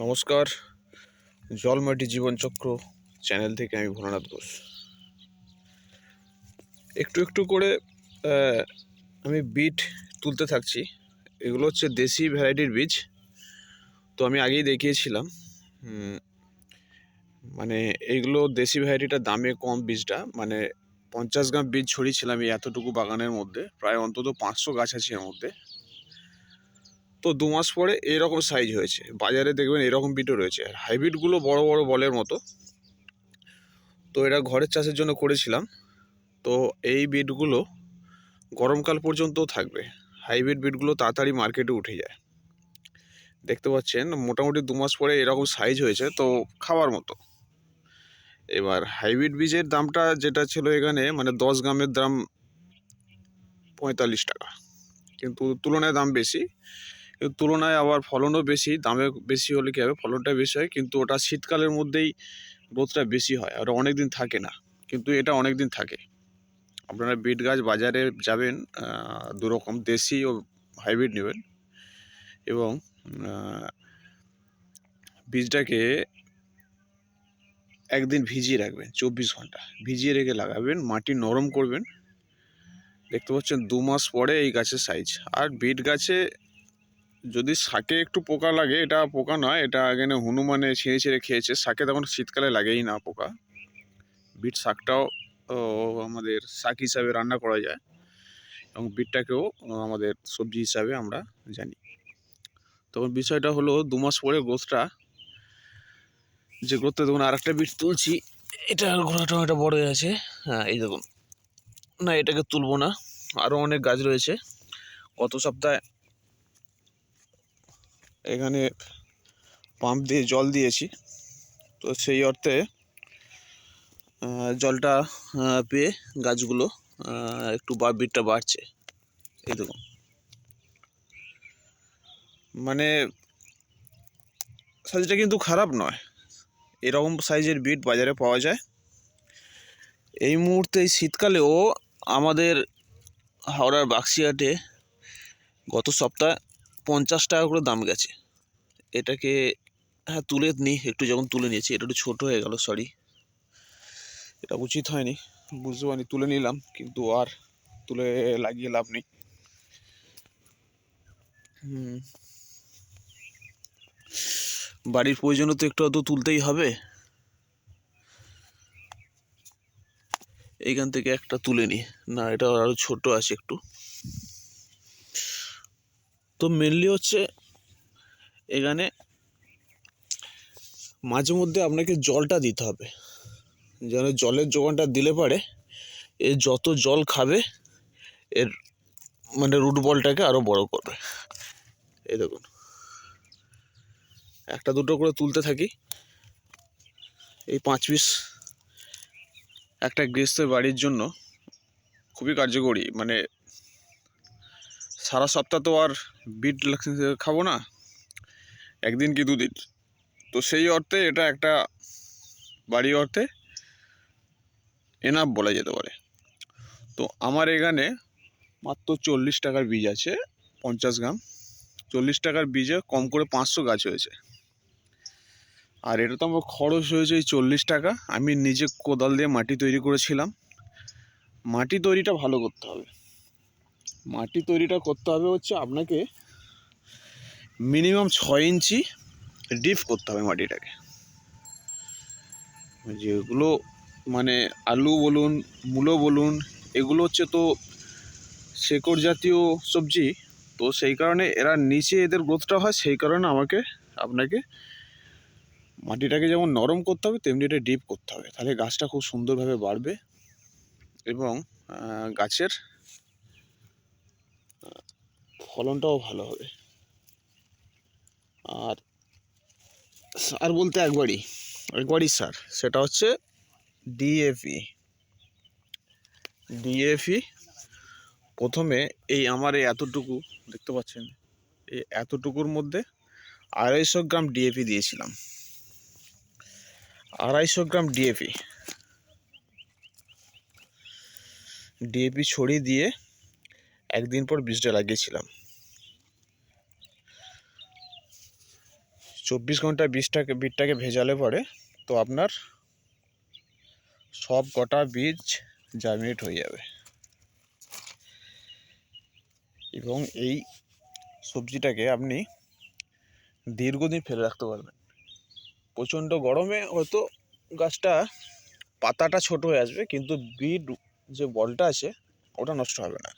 নমস্কার, জলমাটি জীবনচক্র চ্যানেল থেকে আমি ভোলানাথ ঘোষ। একটু একটু করে আমি বিট তুলতে থাকছি। এগুলো হচ্ছে দেশি ভ্যারাইটির বীজ। তো আমি আগেই দেখিয়েছিলাম, মানে এইগুলো দেশি ভ্যারাইটিটা দামে কম। বীজটা মানে 50 গ্রাম বীজ ছড়িয়েছিলাম এই এতটুকু বাগানের মধ্যে, প্রায় অন্তত 500 গাছ আছে এর মধ্যে। তো 2 মাস পরে এরকম সাইজ হয়েছে। বাজারে দেখবেন এরকম বিটও রয়েছে, আর হাইব্রিডগুলো বড় বড় বলের মতো। তো এটা ঘরের চাষের জন্য করেছিলাম। তো এই বিটগুলো গরমকাল পর্যন্তও থাকবে। হাইব্রিড বিটগুলো তাড়াতাড়ি মার্কেটে উঠে যায়। দেখতে পাচ্ছেন মোটামুটি 2 মাস পরে এরকম সাইজ হয়েছে, তো খাওয়ার মতো। এবার হাইব্রিড বীজের দামটা যেটা ছিল এখানে, মানে 10 গ্রামের দাম 45 টাকা, কিন্তু তুলনায় দাম বেশি। কিন্তু তুলনায় আবার ফলনও বেশি। দামে বেশি হলে কী হবে, ফলনটা বেশি হয়, কিন্তু ওটা শীতকালের মধ্যেই গ্রোথটা বেশি হয়, আর অনেক দিন থাকে না। কিন্তু এটা অনেক দিন থাকে। আপনারা বিট গাছ বাজারে যাবেন, দুরকম দেশি ও হাইব্রিড নেবেন, এবং বীজটাকে একদিন ভিজিয়ে রাখবেন, 24 ঘন্টা ভিজিয়ে রেখে লাগাবেন। মাটি নরম করবেন। দেখতে পাচ্ছেন 2 মাস পরে এই গাছের সাইজ। আর বিট গাছে যদি শাকে একটু পোকা লাগে, এটা পোকা নয়, এটা এখানে হনুমানে ছিঁড়ে ছিঁড়ে খেয়েছে। শাকে তখন শীতকালে লাগেই না পোকা। বিট শাকটাও আমাদের শাক হিসাবে রান্না করা যায়, এবং বিটটাকেও আমাদের সবজি হিসাবে আমরা জানি। তখন বিষয়টা হলো 2 মাস পরে গ্রোথটা, যে গ্রোথটা দেখুন। আর একটা বিট তুলছি, এটা ঘোড়াটা বড় হয়ে আছে। হ্যাঁ, এই দেখুন। না, এটাকে তুলবো না, আরও অনেক গাছ রয়েছে। গত সপ্তাহে এখানে পাম্প দিয়ে জল দিয়েছি, তো সেই অর্থে জলটা পেয়ে গাছগুলো একটু বিটটা বাড়ছে। এই দেখুন, মানে সাইজটা কিন্তু খারাপ নয়। এরকম সাইজের বিট বাজারে পাওয়া যায়। এই মুহূর্তে এই শীতকালেও আমাদের হাওড়ার বাক্সিহাটে গত সপ্তাহে 50 টাকা করে দাম গেছে। এটাকে তুলে নিই, একটু যখন তুলে নিয়েছি, এটা একটু ছোটো হয়ে গেল, সরি, এটা উচিত হয়নি, বুঝতে পারিনি, তুলে নিলাম, কিন্তু আর তুলে লাগিয়ে লাভ নেই। বাড়ির প্রয়োজনে তো একটু আধটু তুলতেই হবে। এইখান থেকে একটা তুলে নিই। না, এটা আরও ছোট আছে একটু। তো মেনলি হচ্ছে এখানে মাঝে মধ্যে আপনাকে জলটা দিতে হবে, যেন জলের যোগানটা দিলে পারে এ যত জল খাবে এর মানে রুট বলটাকে আরও বড় করবে। এই দেখুন, একটা দুটো করে তুলতে থাকি। এই 5 পিস একটা গৃহস্থের বাড়ির জন্য খুবই কার্যকরী। মানে সারা সপ্তাহ তো আর বিট খাবো না, একদিন কি দুদিন। তো সেই অর্থে এটা একটা বাড়ি অর্থে এনাফ বলা যেতে পারে। তো আমার এখানে মাত্র 40 টাকার বীজ আছে, 50 গ্রাম। 40 টাকার বীজে কম করে 500 গাছ হয়েছে। আর এটা তো আমার খরচ হয়েছে এই 40 টাকা। আমি নিজে কোদাল দিয়ে মাটি তৈরি করেছিলাম। মাটি তৈরিটা ভালো করতে হবে। মাটি তৈরিটা করতে হবে হচ্ছে আপনাকে মিনিমাম 6 ইঞ্চি ডিপ করতে হবে মাটিটাকে। যেগুলো মানে আলু বলুন, মূলো বলুন, এগুলো হচ্ছে তো শেকড় জাতীয় সবজি। তো সেই কারণে এরা নিচে এদের গ্রোথটা হয়। সেই কারণে আপনাকে মাটিটাকে যেমন নরম করতে হবে, তেমনি এটা ডিপ করতে হবে। তাহলে গাছটা খুব সুন্দরভাবে বাড়বে, এবং গাছের ফলনটাও ভালো হবে। আর সার বলতে একবারই সার, সেটা হচ্ছে ডিএপি। প্রথমে এই আমার এই এতটুকু দেখতে পাচ্ছেন, এই এতটুকুর মধ্যে 250 গ্রাম ডিএপি দিয়েছিলাম। 250 গ্রাম ডিএপি ছড়িয়ে দিয়ে একদিন পর বীজটা লাগিয়েছিলাম। 24 ঘন্টা বীজটাকে ভেজালে পরে তো আপনার সব কটা বীজ জার্মিনেট হয়ে যাবে এবং এই সবজিটাকে আপনি দীর্ঘদিন ফেলে রাখতে পারবেন। প্রচণ্ড গরমে হয়তো গাছটা পাতাটা ছোট হয়ে আসবে, কিন্তু বীজ যে বলটা আছে ওটা নষ্ট হবে না।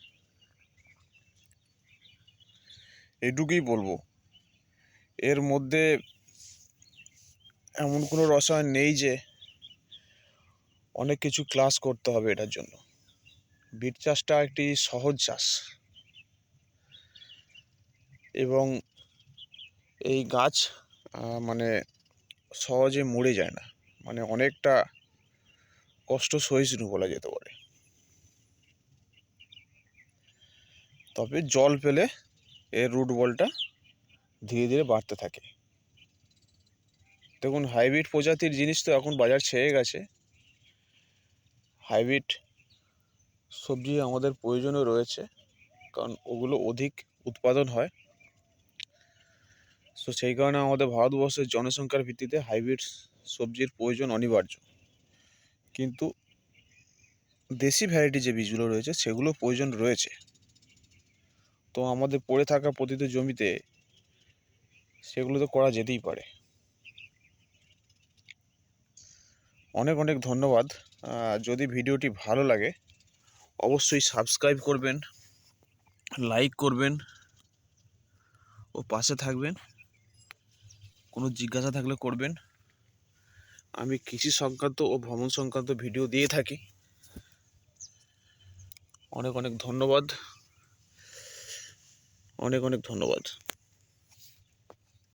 এইটুকুই বলবো। এর মধ্যে এমন কোনো রসায়ন নেই যে অনেক কিছু ক্লাস করতে হবে এটার জন্য। বিট চাষটা একটি সহজ চাষ এবং এই গাছ মানে সহজে মরে যায় না, মানে অনেকটা কষ্ট সহিষ্ণু বলা যেতে পারে। তবে জল পেলে এর রুট বলটা ধীরে ধীরে বাড়তে থাকে। দেখুন, হাইব্রিড প্রজাতির জিনিস তো এখন বাজার ছেয়ে গেছে। হাইব্রিড সবজি আমাদের প্রয়োজনও রয়েছে, কারণ ওগুলো অধিক উৎপাদন হয়। তো সেই কারণে আমাদের ভারতবর্ষের জনসংখ্যার ভিত্তিতে হাইব্রিড সবজির প্রয়োজন অনিবার্য। কিন্তু দেশি ভ্যারাইটি যে বীজগুলো রয়েছে সেগুলো প্রয়োজন রয়েছে। তো আমাদের পড়ে থাকা প্রতিটি জমিতে সেগুলো তো করা যেতেই পারে। অনেক অনেক ধন্যবাদ। যদি ভিডিওটি ভালো লাগে অবশ্যই সাবস্ক্রাইব করবেন, লাইক করবেন ও পাশে থাকবেন। কোনো জিজ্ঞাসা থাকলে করবেন। আমি কৃষি সংক্রান্ত ও ভ্রমণ সংক্রান্ত ভিডিও দিয়ে থাকি। অনেক অনেক ধন্যবাদ, অনেক অনেক ধন্যবাদ।